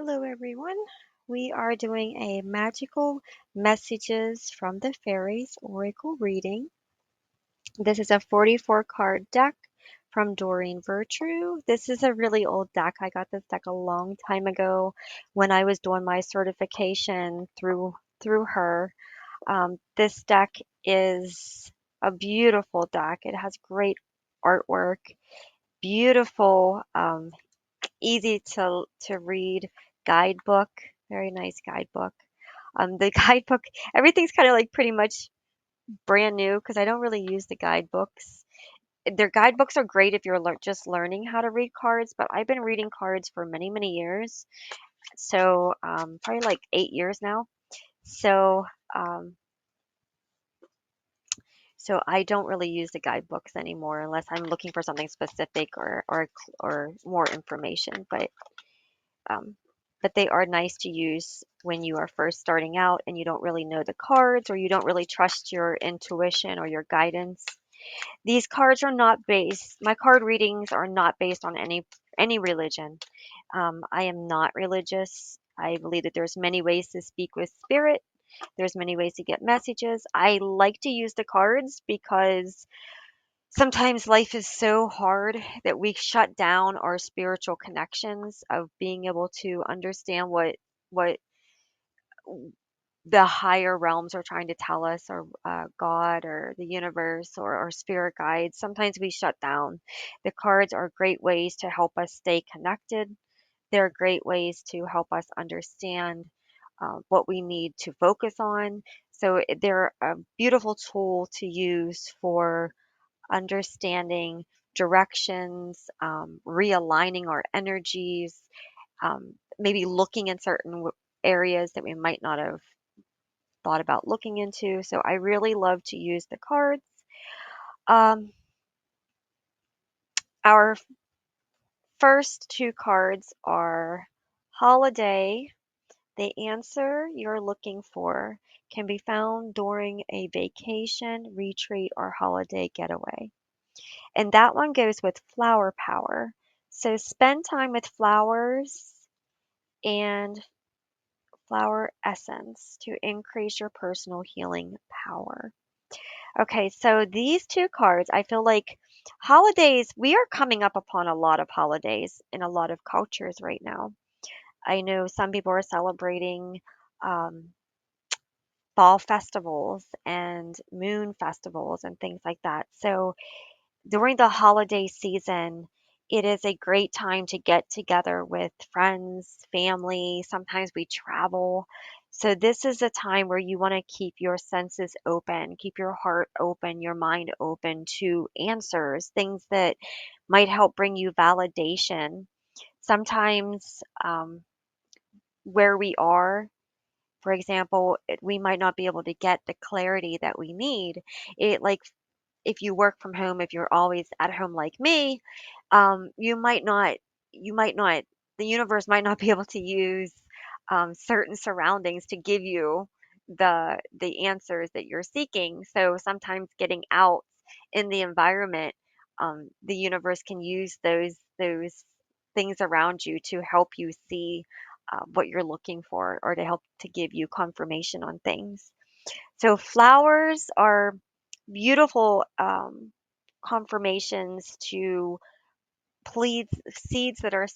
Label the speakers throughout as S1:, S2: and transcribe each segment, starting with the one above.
S1: Hello, everyone. We are doing a magical messages from the fairies oracle reading. This is a 44 card deck from Doreen Virtue. This is a really old deck. I got this deck a long time ago when I was doing my certification through her. This deck is a beautiful deck. It has great artwork, beautiful easy to read guidebook. Very nice guidebook. The guidebook, everything's kind of like pretty much brand new because I don't really use the guidebooks. Their guidebooks are great if you're just learning how to read cards, but I've been reading cards for many, many years. So probably like 8 years now. So um, so I don't really use the guidebooks anymore unless I'm looking for something specific or more information. Um, but they are nice to use when you are first starting out and you don't really know the cards or you don't really trust your intuition or your guidance. These cards are not based, my card readings are not based on any religion. I am not religious. I believe that there's many ways to speak with spirit. There's many ways to get messages. I like to use the cards because sometimes life is so hard that we shut down our spiritual connections of being able to understand what the higher realms are trying to tell us, or God, or the universe, or spirit guides. Sometimes we shut down. The cards are great ways to help us stay connected. They're great ways to help us understand what we need to focus on. So they're a beautiful tool to use for understanding directions, realigning our energies, maybe looking in certain areas that we might not have thought about looking into. So I really love to use the cards. Um, our first two cards are Holiday. The answer you're looking for can be found during a vacation, retreat, or holiday getaway. And that one goes with flower power. So spend time with flowers and flower essence to increase your personal healing power. Okay, so these two cards, I feel like holidays, we are coming up upon a lot of holidays in a lot of cultures right now. I know some people are celebrating um, fall festivals and moon festivals and things like that. So during the holiday season, it is a great time to get together with friends, family. Sometimes we travel. So, this is a time where you want to keep your senses open, keep your heart open, your mind open to answers, things that might help bring you validation. Sometimes, where we are, for example, we might not be able to get the clarity that we need. It like if you work from home, if you're always at home like me, you might not, you might not, the universe might not be able to use certain surroundings to give you the answers that you're seeking. So sometimes getting out in the environment, the universe can use those things around you to help you see what you're looking for or to help to give you confirmation on things. So flowers are beautiful confirmations to please seeds that are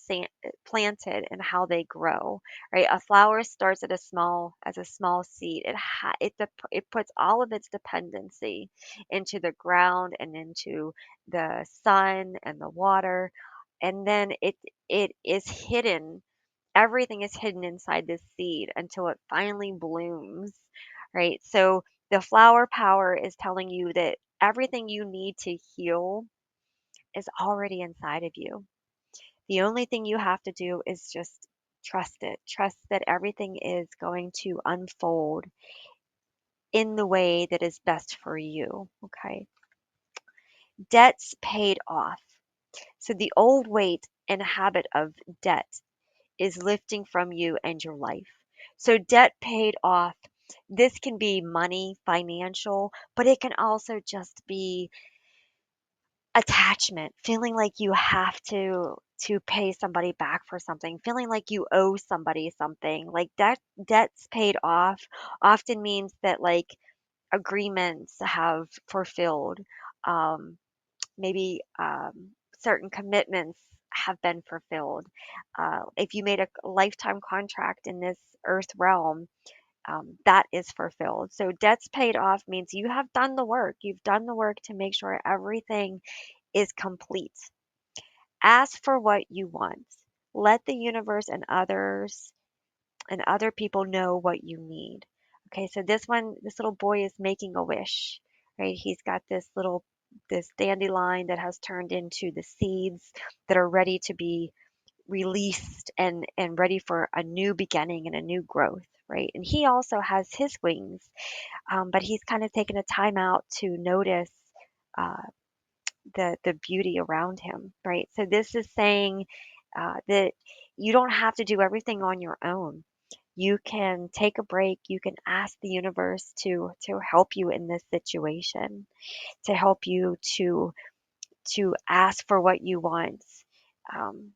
S1: planted and how they grow. Right, a flower starts at a small as a small seed. It puts all of its dependency into the ground and into the sun and the water, and then it is hidden. Everything is hidden inside this seed until it finally blooms, right? So the flower power is telling you that everything you need to heal is already inside of you. The only thing you have to do is just trust it. Trust that everything is going to unfold in the way that is best for you. Okay. Debts paid off. So the old weight and habit of debt is lifting from you and your life. So debt paid off. This can be money, financial, but it can also just be attachment, feeling like you have to pay somebody back for something, feeling like you owe somebody something. Like debts paid off often means that like agreements have fulfilled. Um, maybe certain commitments have been fulfilled. If you made a lifetime contract in this earth realm, that is fulfilled. So debts paid off means you have done the work. You've done the work to make sure everything is complete. Ask for what you want. Let the universe and other people know what you need. Okay, so this little boy is making a wish, right? He's got this dandelion that has turned into the seeds that are ready to be released and ready for a new beginning and a new growth, right? And he also has his wings, but he's kind of taken a time out to notice uh, the beauty around him, right? So this is saying that you don't have to do everything on your own. You can take a break. You can ask the universe to help you in this situation, to help you to ask for what you want. Um,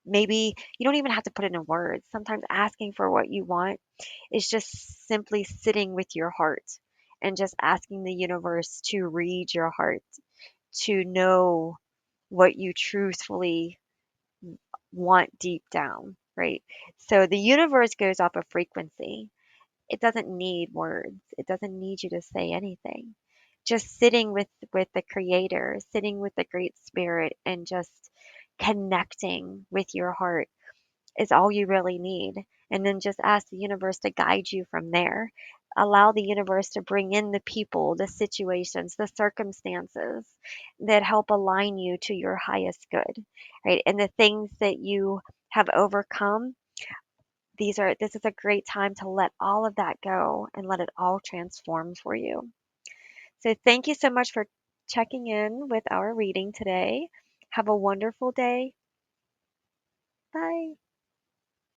S1: Maybe you don't even have to put it in words. Sometimes asking for what you want is just simply sitting with your heart and just asking the universe to read your heart, to know what you truthfully want deep down, right? So the universe goes off a frequency. It doesn't need words. It doesn't need you to say anything. Just sitting with the creator, sitting with the great spirit and just connecting with your heart is all you really need. And then just ask the universe to guide you from there. Allow the universe to bring in the people, the situations, the circumstances that help align you to your highest good, right? And the things that you have overcome, this is a great time to let all of that go and let it all transform for you. So thank you so much for checking in with our reading today. Have a wonderful day. Bye.